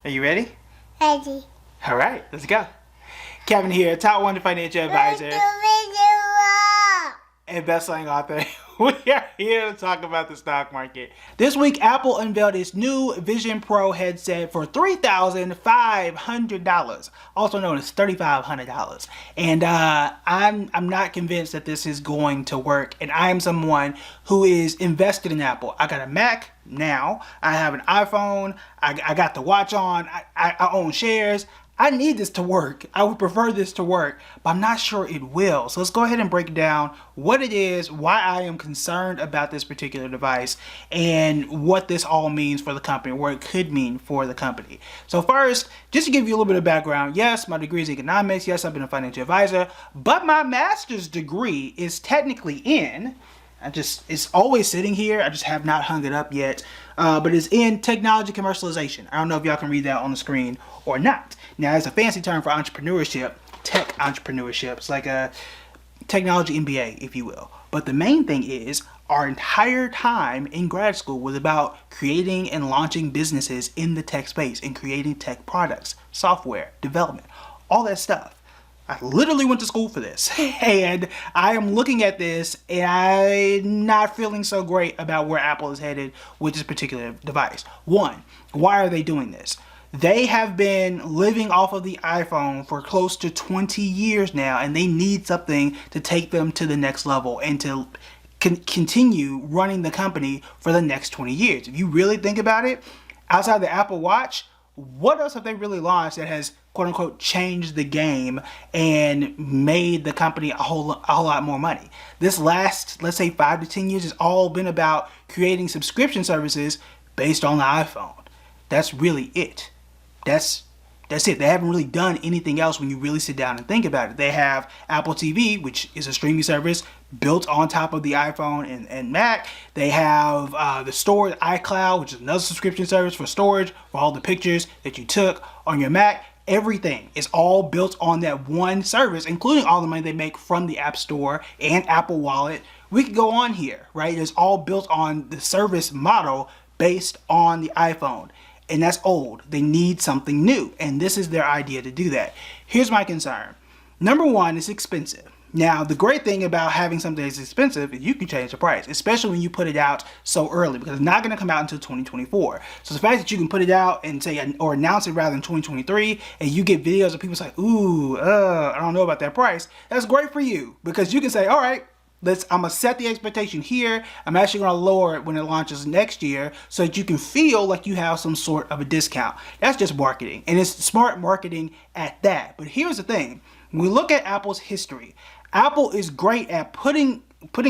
Are you ready? Ready. All right, let's go. Kevin here, top 1 financial advisor and best-selling author. We are here to talk about the stock market. This week, Apple unveiled its new Vision Pro headset for $3,500, also known as $3,500. And I'm not convinced that this is going to work. And I am someone who is invested in Apple. I got a Mac now. I have an iPhone. I got the watch on. I own shares. I need this to work. I would prefer this to work, but I'm not sure it will. So let's go ahead and break down what it is, why I am concerned about this particular device, and what this all means for the company, what it could mean for the company. So first, just to give you a little bit of background, yes, my degree is economics. Yes, I've been a financial advisor, but my master's degree is technically in, it's always sitting here. I just have not hung it up yet. But it's in technology commercialization. I don't know if y'all can read that on the screen or not. Now, it's a fancy term for entrepreneurship, tech entrepreneurship. It's like a technology MBA, if you will. But the main thing is, our entire time in grad school was about creating and launching businesses in the tech space and creating tech products, software, development, all that stuff. I literally went to school for this, and I am looking at this and I'm not feeling so great about where Apple is headed with this particular device. One, why are they doing this? They have been living off of the iPhone for close to 20 years now, and they need something to take them to the next level and to continue running the company for the next 20 years. If you really think about it, outside the Apple Watch, what else have they really launched that has quote unquote changed the game and made the company a whole lot more money? This last, let's say 5 to 10 years has all been about creating subscription services based on the iPhone. That's really it. That's it. They haven't really done anything else when you really sit down and think about it. They have Apple TV, which is a streaming service built on top of the iPhone and Mac. They have the storage, iCloud, which is another subscription service for storage for all the pictures that you took on your Mac. Everything is all built on that one service, including all the money they make from the App Store and Apple Wallet. We could go on here, right? It's all built on the service model based on the iPhone. And that's old. They need something new. And this is their idea to do that. Here's my concern. Number one, it's expensive. Now, the great thing about having something that's expensive is you can change the price, especially when you put it out so early, because it's not going to come out until 2024. So the fact that you can put it out and say, or announce it rather in 2023, and you get videos of people say, ooh, I don't know about that price, that's great for you, because you can say, all right, I'm going to set the expectation here. I'm actually going to lower it when it launches next year so that you can feel like you have some sort of a discount. That's just marketing, and it's smart marketing at that. But here's the thing. When we look at Apple's history, Apple is great at putting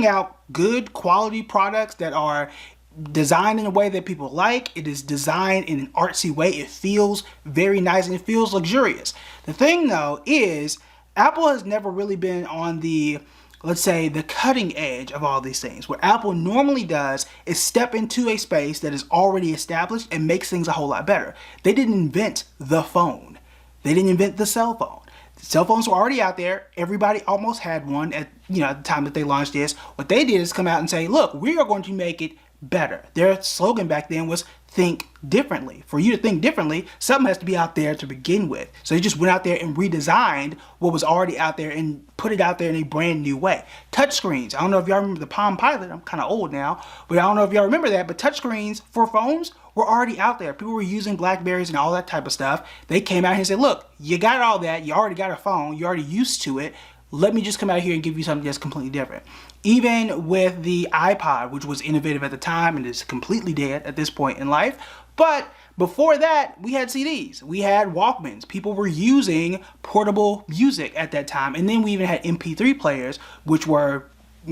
out good quality products that are designed in a way that people like. It is designed in an artsy way. It feels very nice and it feels luxurious. The thing though is Apple has never really been on the, let's say, the cutting edge of all these things. What Apple normally does is step into a space that is already established and makes things a whole lot better. They didn't invent the phone. They didn't invent the cell phone. The cell phones were already out there. Everybody almost had one at the time that they launched this. What they did is come out and say, look, we are going to make it better. Their slogan back then was think differently. For you to think differently, something has to be out there to begin with. So they just went out there and redesigned what was already out there and put it out there in a brand new way. Touchscreens. I don't know if y'all remember the Palm Pilot. I'm kind of old now, but I don't know if y'all remember that. But touchscreens for phones were already out there. People were using Blackberries and all that type of stuff. They came out here and said, look, you got all that. You already got a phone. You're already used to it. Let me just come out here and give you something that's completely different. Even with the iPod, which was innovative at the time and is completely dead at this point in life. But before that, we had CDs. We had Walkmans. People were using portable music at that time. And then we even had MP3 players, which were,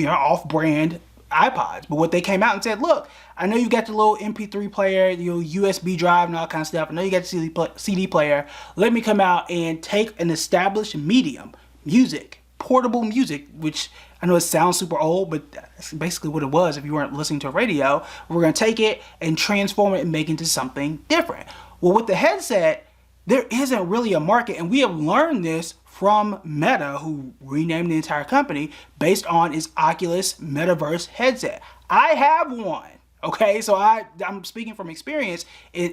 off-brand iPods. But what they came out and said, look, I know you got the little MP3 player, your USB drive and all kind of stuff. I know you got the CD player. Let me come out and take an established medium, music, portable music, which I know it sounds super old, but that's basically what it was if you weren't listening to a radio. We're going to take it and transform it and make it into something different. Well, with the headset, there isn't really a market, and we have learned this from Meta, who renamed the entire company based on its Oculus Metaverse headset. I have one. Okay, so I'm speaking from experience.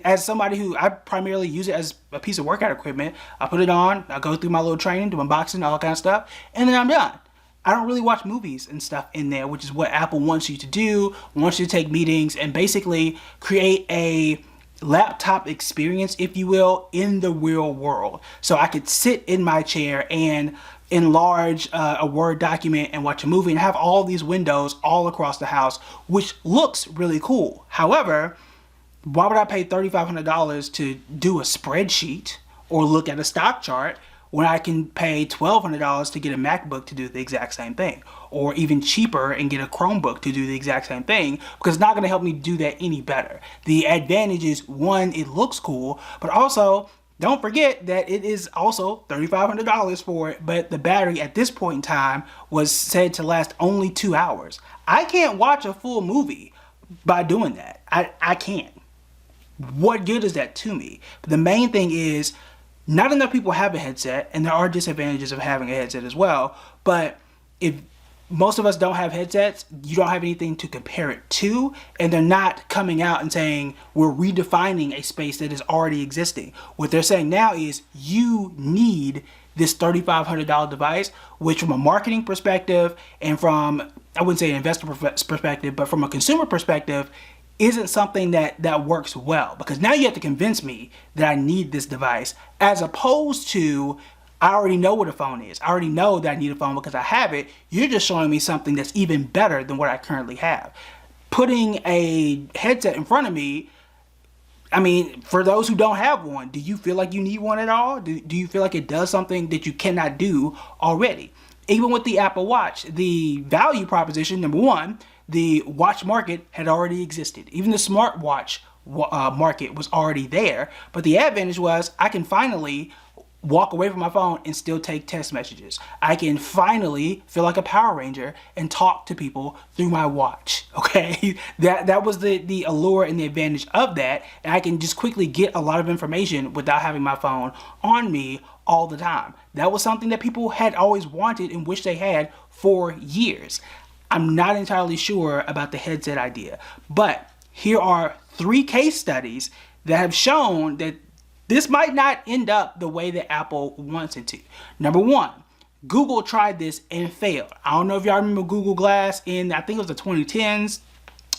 As somebody who I primarily use it as a piece of workout equipment. I put it on, I go through my little training, do my boxing, all that kind of stuff, and then I'm done. I don't really watch movies and stuff in there, which is what Apple wants you to do, wants you to take meetings and basically create a laptop experience, if you will, in the real world. So I could sit in my chair and enlarge a Word document and watch a movie and have all these windows all across the house, which looks really cool. However, why would I pay $3,500 to do a spreadsheet or look at a stock chart when I can pay $1,200 to get a MacBook to do the exact same thing? Or even cheaper and get a Chromebook to do the exact same thing, because it's not going to help me do that any better. The advantage is, one, it looks cool, but also don't forget that it is also $3,500 for it, but the battery at this point in time was said to last only 2 hours. I can't watch a full movie by doing that. I can't. What good is that to me? But the main thing is, not enough people have a headset, and there are disadvantages of having a headset as well, but if most of us don't have headsets, you don't have anything to compare it to, and they're not coming out and saying we're redefining a space that is already existing. What they're saying now is you need this $3,500 device, which from a marketing perspective and from, I wouldn't say an investor perspective, but from a consumer perspective, isn't something that works well, because now you have to convince me that I need this device, as opposed to I already know what a phone is. I already know that I need a phone because I have it. You're just showing me something that's even better than what I currently have. Putting a headset in front of me, I mean, for those who don't have one, do you feel like you need one at all? Do you feel like it does something that you cannot do already? Even with the Apple Watch, the value proposition, number one, the watch market had already existed. Even the smartwatch market was already there. But the advantage was I can finally walk away from my phone and still take text messages. I can finally feel like a Power Ranger and talk to people through my watch. Okay, that was the allure and the advantage of that, and I can just quickly get a lot of information without having my phone on me all the time. That was something that people had always wanted and wished they had for years. I'm not entirely sure about the headset idea, but here are 3 case studies that have shown that this might not end up the way that Apple wants it to. Number one, Google tried this and failed. I don't know if y'all remember Google Glass in, I think it was the 2010s.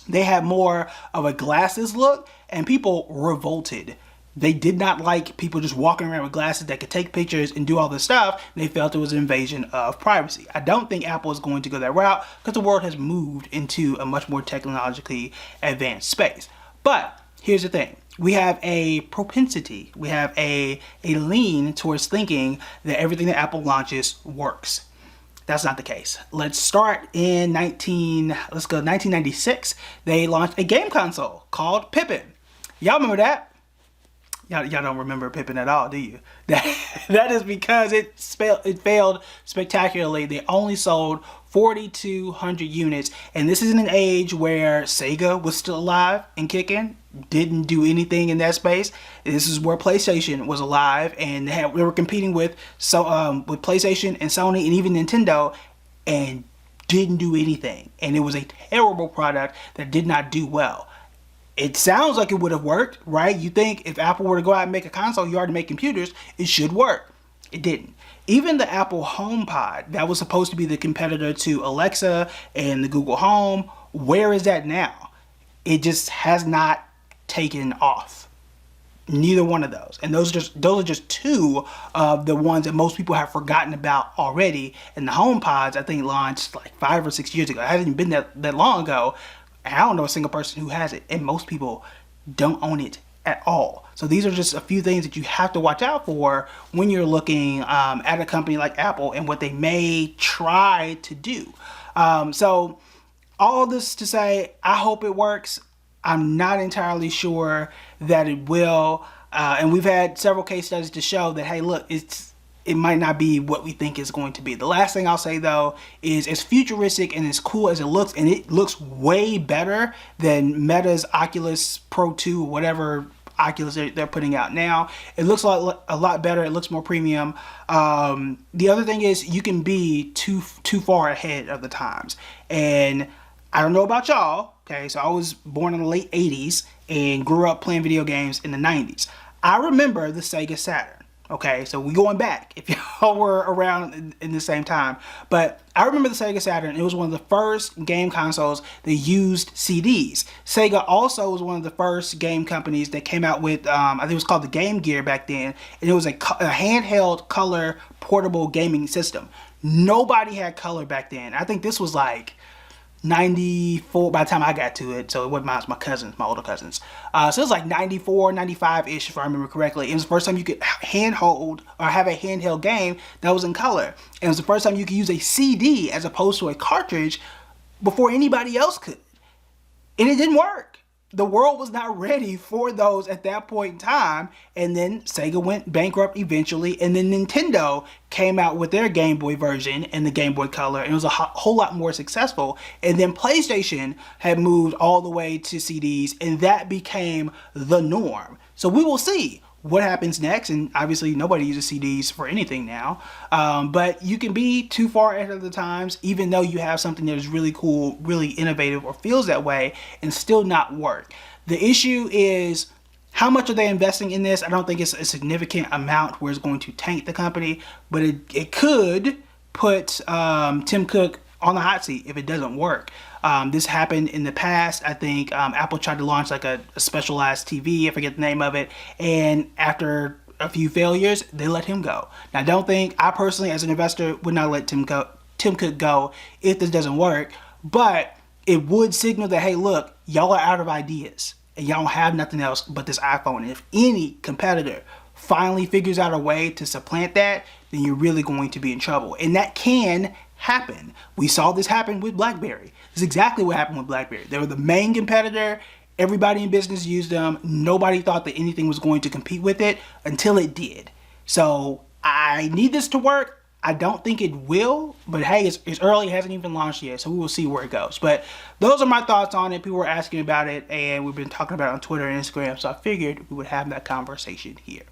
They had more of a glasses look, and people revolted. They did not like people just walking around with glasses that could take pictures and do all this stuff. They felt it was an invasion of privacy. I don't think Apple is going to go that route, because the world has moved into a much more technologically advanced space. But here's the thing. We have a propensity, we have a lean towards thinking that everything that Apple launches works. That's not the case. Let's start in 1996. They launched a game console called Pippin. Y'all remember that? Y'all don't remember Pippin at all, do you? That is because it failed spectacularly. They only sold 4,200 units, and this is in an age where Sega was still alive and kicking, didn't do anything in that space. This is where PlayStation was alive, and they were competing with PlayStation and Sony and even Nintendo, and didn't do anything. And it was a terrible product that did not do well. It sounds like it would have worked, right? You think if Apple were to go out and make a console, you already make computers, it should work. It didn't. Even the Apple HomePod, that was supposed to be the competitor to Alexa and the Google Home, where is that now? It just has not taken off. Neither one of those. And those are just 2 of the ones that most people have forgotten about already. And the HomePods, I think, launched like 5 or 6 years ago. It hasn't even been that long ago. I don't know a single person who has it, and most people don't own it at all. So these are just a few things that you have to watch out for when you're looking at a company like Apple and what they may try to do. So all this to say, I hope it works. I'm not entirely sure that it will. And we've had several case studies to show that, hey, look, it might not be what we think it's going to be. The last thing I'll say, though, is as futuristic and as cool as it looks, and it looks way better than Meta's Oculus Pro 2, whatever Oculus they're putting out now. It looks a lot better. It looks more premium. The other thing is you can be too far ahead of the times. And I don't know about y'all, okay, so I was born in the late 80s and grew up playing video games in the 90s. I remember the Sega Saturn, okay, so we going back if y'all were around in the same time. But I remember the Sega Saturn. It was one of the first game consoles that used CDs. Sega also was one of the first game companies that came out with, I think it was called the Game Gear back then, and it was a handheld color portable gaming system. Nobody had color back then. I think this was like 94 by the time I got to it, so it wasn't my cousins, my older cousins. So it was like 94, 95-ish if I remember correctly. It was the first time you could handhold or have a handheld game that was in color. And it was the first time you could use a CD as opposed to a cartridge before anybody else could. And it didn't work. The world was not ready for those at that point in time. And then Sega went bankrupt eventually. And then Nintendo came out with their Game Boy version and the Game Boy Color. And it was a whole lot more successful. And then PlayStation had moved all the way to CDs. And that became the norm. So we will see what happens next. And obviously nobody uses CDs for anything now. But you can be too far ahead of the times, even though you have something that is really cool, really innovative, or feels that way, and still not work. The issue is, how much are they investing in this? I don't think it's a significant amount where it's going to tank the company, but it could put Tim Cook on the hot seat if it doesn't work. This happened in the past. I think Apple tried to launch like a specialized TV, I forget the name of it, and after a few failures, they let him go. Now, I personally, as an investor, would not let Tim Cook go if this doesn't work, but it would signal that, hey, look, y'all are out of ideas, and y'all don't have nothing else but this iPhone. And if any competitor finally figures out a way to supplant that, then you're really going to be in trouble. And that can happen. We saw this happen with BlackBerry. This is exactly what happened with BlackBerry. They were the main competitor. Everybody in business used them. Nobody thought that anything was going to compete with it until it did. So I need this to work. I don't think it will, but hey, it's early. It hasn't even launched yet, so we will see where it goes. But those are my thoughts on it. People were asking about it, and we've been talking about it on Twitter and Instagram, so I figured we would have that conversation here.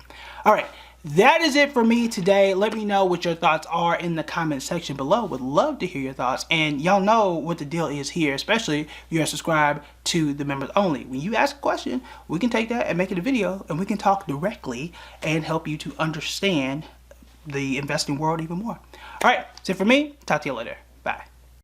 All right, that is it for me today. Let me know what your thoughts are in the comment section below. Would love to hear your thoughts, and y'all know what the deal is here, especially if you're subscribed to the members only. When you ask a question, we can take that and make it a video, and we can talk directly and help you to understand the investing world even more. All right, that's it for me. Talk to you later. Bye.